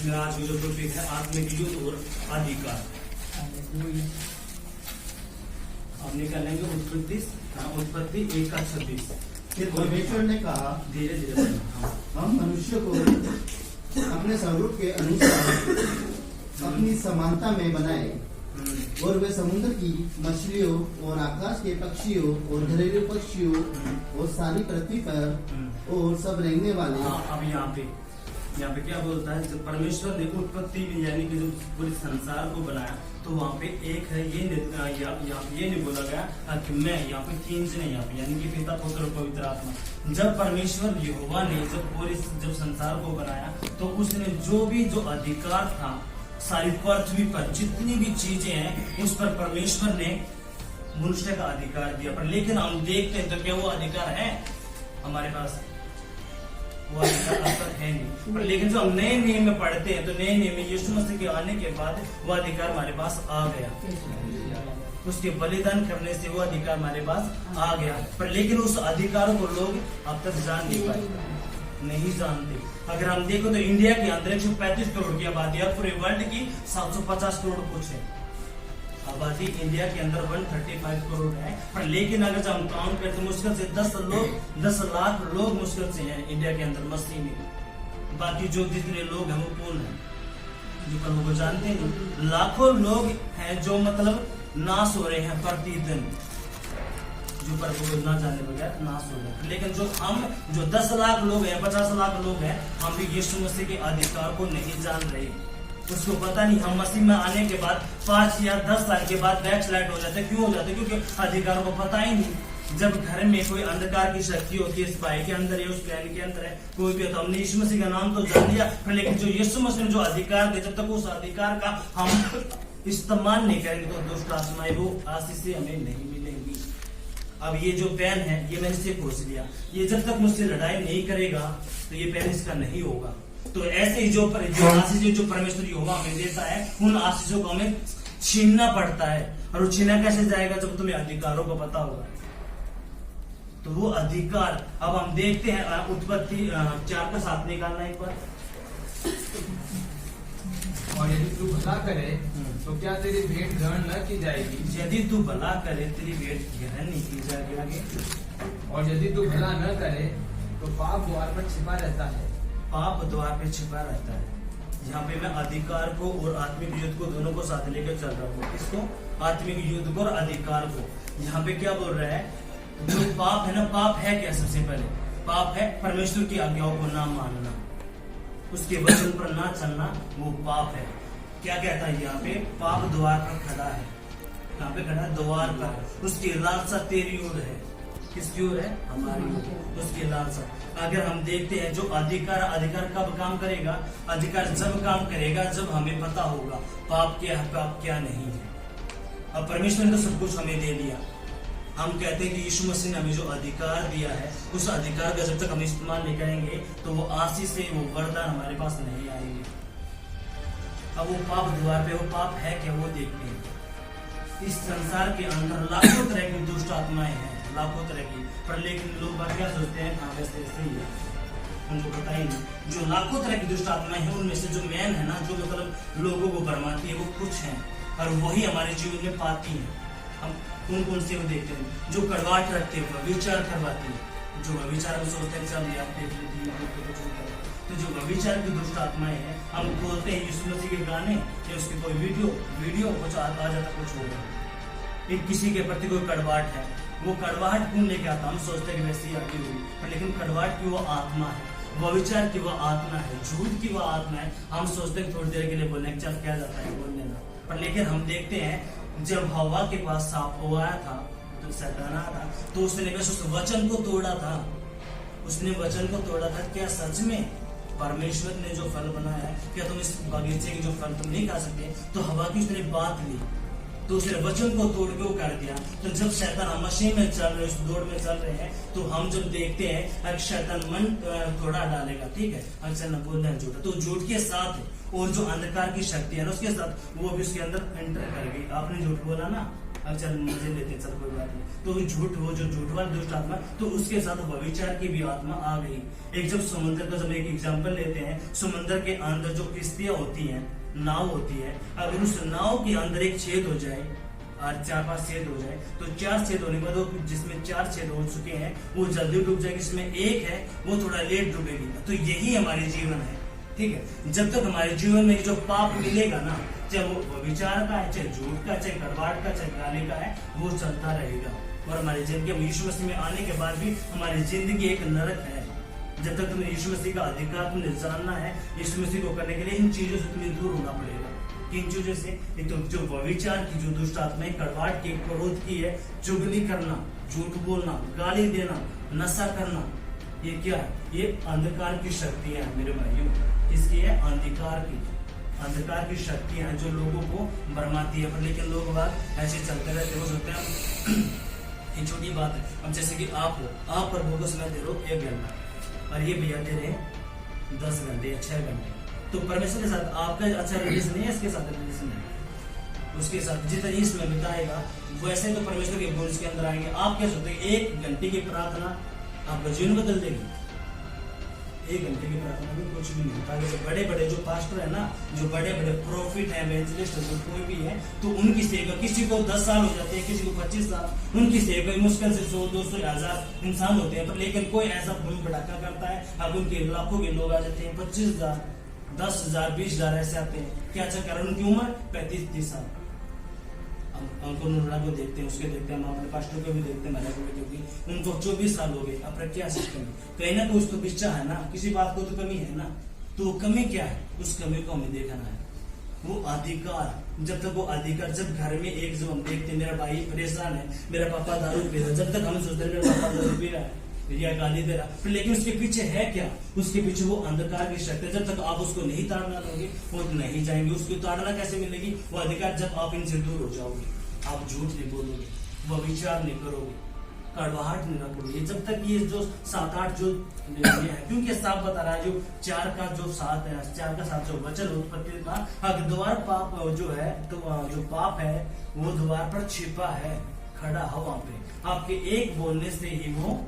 आज जो टॉपिक है आत्मिक युद्ध और अधिकार। अब निकालेंगे उत्पत्ति 1:26। परमेश्वर ने कहा, धीरे धीरे हम मनुष्य को अपने स्वरूप के अनुसार अपनी समानता में बनाए और वे समुद्र की मछलियों और आकाश के पक्षियों और घरेलू पक्षियों और सारी पृथ्वी पर और सब रेंगने वाले। अब यहाँ पे क्या बोलता है, जब परमेश्वर ने उत्पत्ति यानी कि जो पूरे संसार को बनाया तो वहाँ पे एक है, ये नहीं बोला गया कि मैं, यहाँ पे तीन जने यहाँ पे यानी कि पिता पुत्र और पवित्र आत्मा। जब परमेश्वर यहोवा ने जब संसार को बनाया तो उसने जो अधिकार था सारी पृथ्वी पर जितनी भी चीजें हैं उस पर परमेश्वर ने मनुष्य का अधिकार दिया। पर लेकिन हम देखते हैं तो क्या वो अधिकार है हमारे पास? वो अधिकार अब तक है नहीं। पर लेकिन जो हम नए नियम में पढ़ते हैं तो नए नियम में यीशु मसीह के आने के बाद वो अधिकार हमारे पास आ गया। उसके बलिदान करने से वो अधिकार हमारे पास आ गया। पर लेकिन उस अधिकार को लोग अब तक जान नहीं पाए, नहीं जानते। अगर हम देखो तो इंडिया के अंदर 135 करोड़ की आबादी है, पूरे वर्ल्ड की 750 करोड़ कुछ है आबादी। इंडिया के अंदर 135 करोड़ है। पर लेकिन अगर जब हम काउंट करते मुश्किल से 10 लाख लोग मुश्किल से हैं इंडिया के अंदर मसीह में। बाकी जो जितने लोग हैं वो कौन है जो प्रभु को जानते नहीं। लाखों लोग हैं जो मतलब नाश हो रहे हैं प्रतिदिन, जो प्रभु को ना जाने बगैर नाश हो रहे हैं। लेकिन जो 10 लाख लोग हैं, 50 लाख लोग हैं, हम भी यीशु मसीह के अधिकार को नहीं जान रहे। उसको पता नहीं। हम मसीह में आने के बाद 5 या 10 साल के बाद बैकस्लाइड हो जाते। क्यों हो जाते? क्योंकि अधिकारों को पता ही नहीं। जब घर में कोई अंधकार की शक्ति होती है, इस भाई के अंदर है, उस बहन के अंदर है, कोई भी होता, हमने यीशु मसीह का नाम तो जान लिया, लेकिन जो यीशु मसीह ने जो अधिकार दिया, जब तक उस अधिकार का हम इस्तेमाल नहीं करेंगे तो दुष्ट आत्माएं वो आशीष हमें नहीं मिलेंगी। अब ये जो पेन है ये मैंने इससे खोज लिया, ये जब तक मुझसे लड़ाई नहीं करेगा तो ये पेन इसका नहीं होगा। तो ऐसे ही जो आशीष जो परमेश्वर यहोवा हमें देता है उन आशीषों को हमें छीनना पड़ता है। और वो छीना कैसे जाएगा? जब तुम्हें अधिकारों को पता होगा। तो वो अधिकार अब हम देखते हैं उत्पत्ति 4:7 निकालना एक बार। और यदि तू भला करे तो क्या तेरी भेंट ग्रहण न की जाएगी? यदि तू भला करे तेरी भेंट ग्रहण नहीं की जाएगी। आगे, और यदि तू भला न करे तो पाप द्वार पर छिपा रहता है। पाप द्वार पे छिपा रहता है। यहाँ पे मैं अधिकार को और आत्मिक युद्ध को दोनों को साथ लेकर चल रहा हूँ। किसको? आत्मिक युद्ध को और अधिकार को। यहाँ पे क्या बोल रहा है? जो पाप है ना, पाप है क्या? सबसे पहले पाप है परमेश्वर की आज्ञाओं को ना मानना, उसके वचन पर ना चलना, वो पाप है। क्या कहता है यहाँ पे? पाप द्वार पर खड़ा है। यहाँ पे खड़ा है द्वार पर, उसकी लालसा तेरी ओर है। किसकी ओर है? हमारी ओर। उसकी लालसा। अगर हम देखते हैं जो अधिकार कब काम करेगा? अधिकार जब काम करेगा जब हमें पता होगा पाप क्या है, पाप क्या नहीं है। अब परमेश्वर ने तो सब कुछ हमें दे दिया। हम कहते हैं कि यीशु मसीह ने हमें जो अधिकार दिया है उस अधिकार का जब तक हम इस्तेमाल नहीं करेंगे तो वो आशीष से वो वरदान हमारे पास नहीं आएंगे। अब वो पाप द्वार पे, वो पाप है क्या वो देखते हैं। इस संसार के अंदर लाखों तरह की दुष्ट आत्माएं हैं, लाखों तरह की। पर लेकिन लोग बात क्या सोचते हैं? हाँ वैसे ऐसे ही है, उनको पता ही नहीं। जो लाखों तरह की दुष्ट आत्माएं हैं उनमें से जो मैन है ना, जो मतलब लोगों को भरमाती है, वो कुछ है और वही हमारे जीवन में पाती है। हम कौन से वो देखते हैं? जो कड़वाहट रखते हैं, विचार करवाते हैं, जो विचार में सोचते हैं चल यार तो जो व्यभिचार की दुष्ट आत्माएं हैं, हम बोलते हैं यीशु मसीह के गाने या उसकी कोई वीडियो कुछ आ जाता कुछ होगा। एक किसी के प्रति कोई कड़वाहट है, वो कड़वाहट कौन लेके आता? हम सोचते हैं कि वैसे ही आती होगी, लेकिन कड़वाहट की वो आत्मा है, व्यभिचार की वो आत्मा है, झूठ की वो आत्मा है। हम सोचते हैं थोड़ी देर के लिए बोलने चल क्या जाता है बोल लेना। पर लेकिन हम देखते हैं जब हवा के पास सांप आया था तो शैतान आया था तो उसने उस वचन को तोड़ा था। उसने वचन को तोड़ा था। क्या सच में परमेश्वर ने जो फल बनाया है, क्या तुम इस बगीचे की जो फल तुम नहीं खा सकते? तो हवा की उसने बात ली तो उसने वचन को तोड़ के वो कर दिया। तो जब शैतान हम मशीन में चल रहे, उस दौड़ में चल रहे हैं, तो हम जब देखते हैं अगर शैतान मन थोड़ा डालेगा, ठीक है, अक्सर न बोलना है झूठ, तो झूठ के साथ है और जो अंधकार की शक्ति है ना उसके साथ वो भी उसके अंदर एंटर कर गई। आपने झूठ बोला ना, चल मजे लेते हैं, चल कोई बात नहीं। तो वो जो झूठ वाला दुष्ट आत्मा, तो उसके साथ व्यभिचार की भी आत्मा आ गई। एक जब समुद्र का जब एक एग्जाम्पल लेते हैं, समुद्र के अंदर जो किश्तियां होती हैं, नाव होती है, अगर उस नाव के अंदर एक छेद हो जाए और 4-5 छेद हो जाए, तो 4 छेद होने के बाद जिसमें 4 छेद हो चुके हैं वो जल्दी डूब जाएगी, जिसमें एक है वो थोड़ा लेट डूबेगी। तो यही हमारे जीवन है, ठीक है। जब तक हमारे जीवन में जो पाप मिलेगा ना, चाहे वो विचार का है, चाहे झूठ का, चाहे गड़बड़ का, चाहे गाली का है, वो चलता रहेगा। और हमारी जिंदगी में यीशु मसीह में आने के बाद भी हमारी जिंदगी एक नरक है। जब तक तुम्हें यीशु मसीह का अधिकार तुमने जानना है, यीशु मसीह को करने के लिए इन चीजों से तुम्हें दूर होना पड़ेगा। किन चीजों से? एक तो जो व्यभिचार की जो दुष्ट आत्माएं, कड़वाहट की, क्रोध की है, चुगली करना, झूठ बोलना, गाली देना, नशा करना, ये क्या है? ये अंधकार की शक्तियां हैं मेरे भाइयों। इसकी है अंधकार की शक्तियां हैं जो लोगों को भरमाती है। पर लेकिन लोग बात ऐसे चलते रहते हो, सोचते हैं ये छोटी बात है। अब जैसे कि आप पर बोगस मैं दे रहा हूं 1 घंटा और ये भैया दे रहे हैं 10 घंटे या 6 घंटे, तो परमेश्वर के साथ आपका अच्छा रिलेशन नहीं है, इसके साथ रिलेशन है। उसके साथ जितना इसमें बिताएगा वैसे तो परमेश्वर के गुण के अंदर आएंगे। आप क्या सोचते हैं 1 घंटे की प्रार्थना आपका जीवन बदल देगी? 1 घंटे की प्रार्थना में कुछ भी नहीं होता। जैसे बड़े बड़े जो पास्टर है ना, जो बड़े बड़े प्रॉफिट है, इवेंजलिस्ट है, कोई भी है, तो उनकी सेवा, किसी को 10 साल हो जाते हैं, किसी को 25 साल, उनकी सेवा मुश्किल से 100, 200, 1000 इंसान होते हैं। पर लेकिन कोई ऐसा भूमि भड़ाका करता है, अब उनके लाखों के लोग आ जाते हैं, 25,000, 10,000, 20,000 ऐसे आते हैं। क्या चक्कर? उनकी उम्र 35-30 साल। हमको नुरा को देखते हैं, उसके देखते हैं, हम अपने पास्टर को भी देखते हैं, मेरे को भी देखते हैं, उनको 24 साल हो गए। अब क्या सिस्टम है? कहीं ना कुछ तो बिच्चा है ना, किसी बात को तो कमी है ना। तो वो कमी क्या है? उस कमी को हमें देखना है। वो अधिकार, जब तक वो अधिकार, जब घर में एक जो हम देखते हैं, मेरा भाई परेशान है, मेरा पापा दारू पी रहा है, जब तक हम सोचते हैं मेरा पापा दारू पी रहा है या गाली दे रहा, लेकिन उसके पीछे है क्या? उसके पीछे वो अंधकार की शक्ति है। जब तक आप उसको नहीं ताड़ना दोगे वो नहीं जाएंगे। उसको ताड़ना कैसे मिलेगी? वो अधिकार जब आप इनसे दूर हो जाओगे, आप झूठ नहीं बोलोगे, वो विचार नहीं करोगे, कड़वाहट नहीं रखोगे। जब तक ये जो 7-8 जो है, क्योंकि साफ बता रहा है, जो 4 का जो 7 है, 4 का 7 जो वचन उत्पत्ति का द्वार पाप जो है, तो जो पाप है वो द्वार पर छिपा है, खड़ा है वहां पे। आपके एक बोलने से ही वो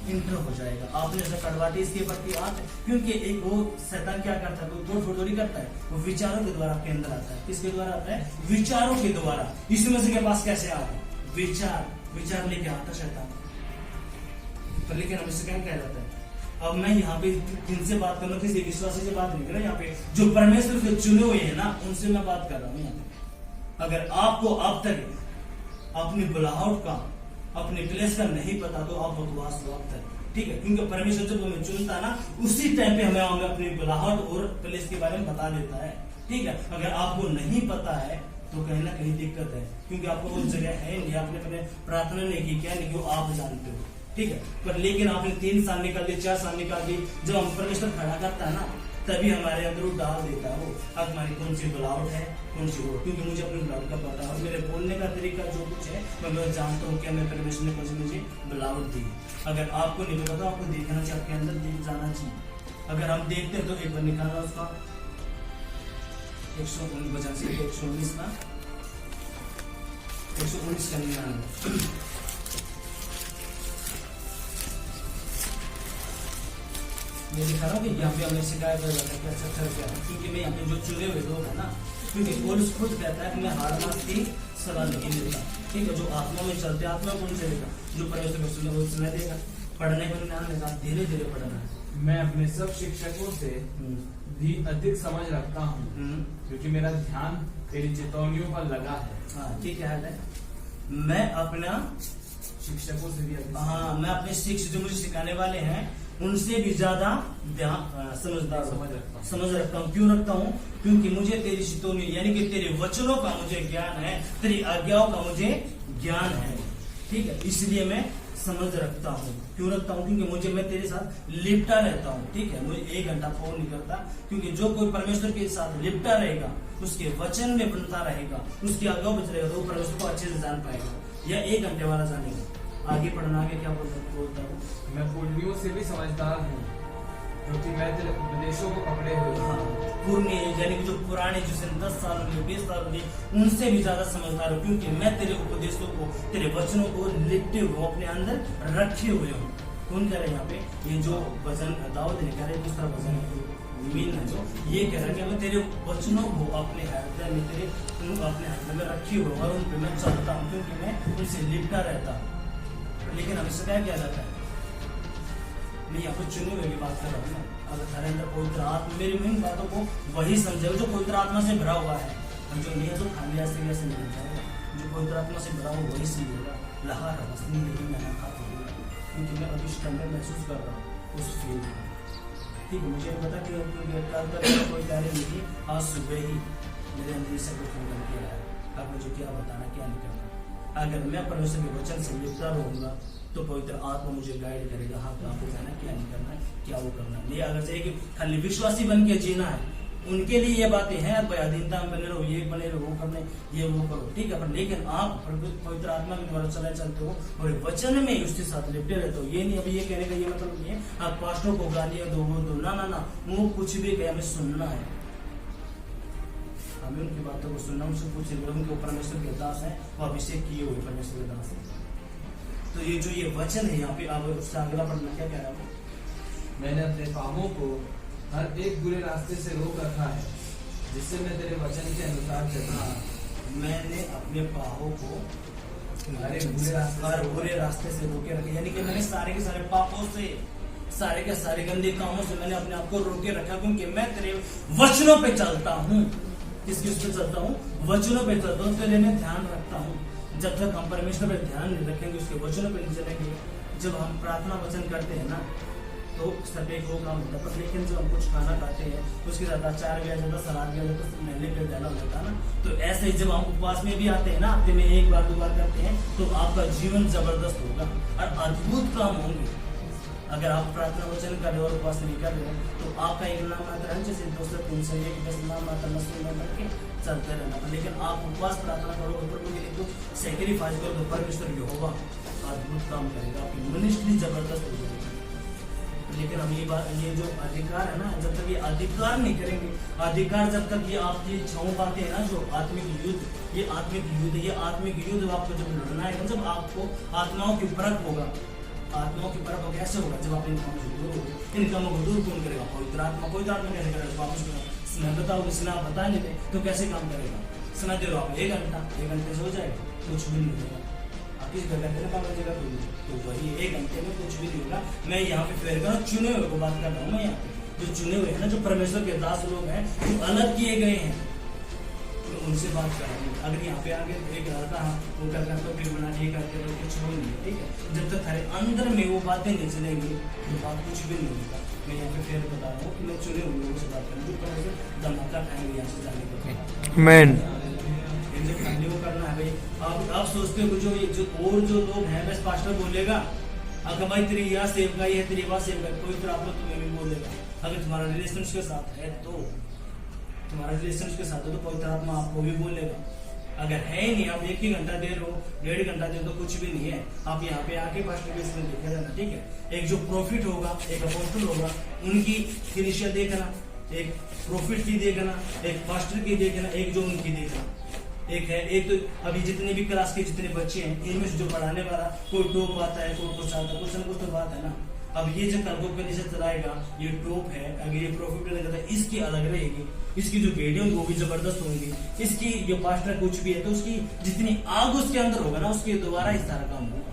इंटर हो जाएगा। आपने ऐसा कड़वाटी इसके प्रति आते, क्योंकि एक वो शैतान क्या करता है, वो थोड़ी करता है, वो विचारों के द्वारा आपके अंदर आता है। किसके द्वारा आता है? विचारों के द्वारा। यीशु मसीह के पास कैसे आता? विचार लेके आता शैतान। पर लेकिन हम इससे क्या कह जाता है? अब मैं यहाँ पे किनसे बात कर रहा हूँ? किसी विश्वासी से बात नहीं कर रहा। यहाँ पे जो परमेश्वर के चुने हुए है ना, उनसे मैं बात कर रहा हूँ। यहाँ पे अगर आपको अब तक अपनी बुलाहट का, अपने प्लेस का नहीं पता, तो आप बकवास हो अब तक, ठीक है। क्योंकि परमेश्वर जब हमें चुनता ना, उसी टाइम पे हमें अपनी बुलाहट और प्लेस के बारे में बता देता है, ठीक है। अगर आपको नहीं पता है तो कहीं ना कहीं दिक्कत है, क्योंकि आपको वो जगह है नहीं, आपने अपने प्रार्थना नहीं की, क्या नहीं कि वो आप जानते हो, ठीक है। पर लेकिन आपने 3 साल निकाल दिए, 4 साल निकाल दिए, जब हम परमेश्वर खड़ा करता है ना, तभी हमारे अंदर वो डाल देता है। वो अब हमारी कौन सी बुलावट है, कौन सी वो, क्योंकि मुझे अपनी बुलावट का पता है और मेरे बोलने का तरीका जो कुछ है मैं जानता हूँ, क्या मैं परमेश्वर ने कौन सी मुझे बुलावट दी। अगर आपको नहीं पता तो आपको देखना चाहिए, आपके अंदर देख जाना चाहिए। अगर हम देखते हैं तो एक बार निकालना उसका 119 का 119 का 99। मैं दिखा रहा हूँ कि यहाँ पे हमें शिकायत हो जाता है कि अच्छा कर क्या है, क्योंकि मैं यहाँ पे जो चुने हुए लोग है ना, क्योंकि पौलुस खुद कहता है कि मैं हार मास की सलाह नहीं देता, ठीक है। जो आत्मा में चलते, आत्मा कौन से देगा? जो परमेश्वर में सुने वो सुना देगा। पढ़ने को ज्ञान देगा, धीरे धीरे पढ़ना है। मैं अपने सब शिक्षकों से भी अधिक समझ रखता हूँ, क्योंकि मेरा ध्यान तेरी चेतावनियों पर लगा है। हाँ, ठीक है। मैं अपना शिक्षकों से भी अधिक, हाँ, मैं अपने शिक्षक जो मुझे सिखाने वाले हैं उनसे भी ज्यादा ध्यान समझ रखता हूँ। क्यों रखता हूँ? क्योंकि मुझे तेरी चितौनी यानी कि तेरे वचनों का मुझे ज्ञान है, तेरी आज्ञाओं का मुझे ज्ञान है, ठीक है। इसलिए मैं समझ रखता हूँ। क्यों रखता हूँ? क्योंकि मैं तेरे साथ लिपटा रहता हूँ, ठीक है। मुझे 1 घंटा फोन नहीं करता, क्योंकि जो कोई परमेश्वर के साथ लिपटा रहेगा, उसके वचन में बनता रहेगा, उसकी आज्ञाओं में रहेगा, तो वो परमेश्वर को अच्छे से जान पाएगा। या 1 घंटे वाला जानेगा। आगे पढ़ना, आगे क्या बोलता हूँ? मैं पुण्यों से भी समझदार हूँ, क्योंकि मैं तेरे उपदेशों को पकड़े हुए हूँ। हाँ, पुराने यानी कि जो पुराने जिसे 10 साल हो गए 20 साल हो गए उनसे भी ज्यादा समझदार हूँ, क्योंकि मैं तेरे उपदेशों को तेरे वचनों को लिपटे हुए अपने अंदर रखे हुए हूँ। कौन कह रहे हैं यहाँ पे? ये जो वचन दाऊद ने कह रहे दूसरा वचन मीन है जो ये कह रहा है कि मैं तेरे वचनों को अपने हृदय में तेरे अपने हृदय में रखी हुई और उन पे मैं चलता हूँ, क्योंकि मैं उनसे लिपटा रहता हूँ। लेकिन हमें क्या किया जाता है? मैं यहाँ पर चुने हुए की बात कर रहा हूँ ना। अगर थारे अंदर पवित्र आत्मा मेरी इन बातों को वही समझेगा जो पवित्र आत्मा से भरा हुआ है, और जो नहीं है तो खाली ऐसे वैसे नहीं जाएगा। जो पवित्र आत्मा से भरा हुआ वही समझेगा। लहार हंसनी लेकिन मैं ना क्योंकि मैं अभी स्टैंडर्ड महसूस कर रहा हूँ उस फील्ड में। ठीक है, मुझे पता कि कल तक कोई कार्य नहीं थी, आज सुबह ही मेरे अंदर सब कुछ निकल के आया। अब मुझे क्या बताना क्या नहीं करना। अगर मैं परमेश्वर के वचन से लिपटा रहूंगा तो पवित्र आत्मा मुझे गाइड करेगा। हाँ, आपको जाना क्या नहीं करना है, क्या वो करना है। नहीं अगर चाहिए कि खाली विश्वासी बन के जीना है, उनके लिए ये बातें हैं, अधीनता में बने रहो, ये बने रहो, वो करने ये वो करो, ठीक है। पर लेकिन आप पवित्र आत्मा के द्वारा चलते हो और वचन में उसके साथ लिपटे रहते हो। ये नहीं अभी ये कहने का ये मतलब नहीं है आप पास्टरों को गालियां दो वो दो, ना वो कुछ भी कहे, हमें सुनना है। हमें उनकी बातों को सुनना, उनसे पूछे उनके परमेश्वर के दास है, वो अभिषेक किए हुए परमेश्वर के दास है। तो ये जो ये वचन है यहाँ पे आप उससे अगला पढ़ना क्या कह रहा हूँ? मैंने अपने पापों को हर एक बुरे रास्ते से रोक रखा है, जिससे मैं तेरे वचन के अनुसार चलूं। मैंने अपने पापों को हर बुरे रास्ते से रोके रखे, यानी कि मैंने सारे के सारे पापों से, सारे के सारे गंदे कामों से मैंने अपने आप को रोके रखा, क्योंकि मैं तेरे वचनों पे चलता हूँ। किसके उस पे चलता हूँ? वचनों पे चलता हूँ, तेरे में ध्यान रखता हूँ। जब तक हम परमेश्वर पे ध्यान नहीं रखेंगे, उसके वचनों पे नहीं चलेंगे, जब हम प्रार्थना वचन करते हैं ना तो सब एक वो काम होता है। लेकिन जब हम कुछ खाना खाते हैं उसके साथ अचार भी आ जाता, सलाद भी आ जाता, तो महले पे डाला हो जाता है ना। तो ऐसे ही जब हम उपवास में भी आते हैं ना, हफ्ते में एक बार 2 बार करते हैं, तो आपका जीवन जबरदस्त होगा और अद्भुत काम होंगे। अगर आप प्रार्थना वचन कर रहे हो और उपवास नहीं कर रहे हो तो आपका एक नाम मात्र है, जैसे 2-3 10 नाम मात्र मस्ती में करके चलते रहना। लेकिन आप उपवास प्रार्थना करोगे, प्रभु के लिए कुछ सैक्रिफाइस करोगे, परमेश्वर यहोवा अद्भुत काम करेगा, आपकी मिनिस्ट्री जबरदस्त हो जाएगी। लेकिन हम ये जो अधिकार है ना, जब तक ये अधिकार नहीं करेंगे, अधिकार जब तक ये आपकी इच्छाओं बातें है ना, जो आत्मिक युद्ध, ये आत्मिक युद्ध, ये आत्मिक युद्ध आपको जब लड़ना है, जब आपको आत्माओं की परख होगा। आत्माओं की परख कैसे होगा? जब आप इन कामों से दूर हो। इन कामों को दूर कौन करेगा? पवित्र आत्मा। पवित्र आत्मा कैसे करेगा? वापस बताओगे, स्ना बता नहीं दे तो कैसे काम करेगा? स्ना दे रहे हो आप 1 घंटा, 1 घंटे से हो जाएगा, कुछ भी नहीं होगा। आप इस घंटे में काम करेगा तो वही 1 घंटे में कुछ भी नहीं होगा। मैं यहाँ पे फेर कर चुने हुए को बात कर रहा हूँ। मैं यहाँ पे जो चुने हुए हैं ना, जो परमेश्वर के दास लोग हैं, जो अलग किए गए हैं, तो उनसे बात कर रहा हूँ। अगर यहाँ पे आगे एक लड़का वो करता तो फिर बना ये करते तो कुछ हो नहीं, ठीक है। जब तक हमारे अंदर में वो बातें नहीं चलेंगी तो बात कुछ भी नहीं होगा। मैं यहाँ पे फिर बता रहा हूँ कि मैं चुने हुए लोगों से बात करूँ, जो परमेश्वर धमाका खाएंगे यहाँ से जाने को। आमीन। वो करना है भाई। आप सोचते हो जो और जो लोग हैं, बस पास्टर बोलेगा अगर भाई तेरी यह सेवकाई है, तेरी वह सेवकाई, पवित्र आत्मा तुम्हें भी बोलेगा। अगर तुम्हारा रिलेशन के साथ है तो तुम्हारा रिलेशन के साथ है तो पवित्र आत्मा आपको भी बोलेगा। अगर है ही नहीं, आप 1 ही घंटा दे रहे हो, 1.5 घंटा दे रहे हो तो कुछ भी नहीं है। आप यहाँ पे आके पास्टर के इसमें देखा जाना, ठीक है। एक जो प्रॉफिट होगा, एक अपोस्टल होगा, उनकी फिनिशियर देखना, एक प्रॉफिट की देखना, एक पास्टर की देखना, एक जो उनकी देखना। एक तो अभी जितने भी क्लास के जितने बच्चे हैं, इनमें से जो पढ़ाने वाला कोई टॉप आता है, कोई कुछ आता है, कुछ ना कुछ तो बात है ना। अब ये जो कल को से चलाएगा, ये टॉप है, अगर ये प्रॉफिट लगता है, इसकी अलग रहेगी, इसकी जो वीडियो वो भी जबरदस्त होंगी, इसकी जो पास्टर कुछ भी है तो उसकी जितनी आग उसके अंदर होगा ना, उसके द्वारा इस सारा काम होगा।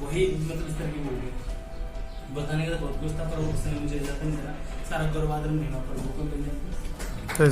वही मतलब इस तरह की होगी। बताने का बहुत कुछ था, पर उसने मुझे इजाजत नहीं देना। सारा गौरवादन नहीं पर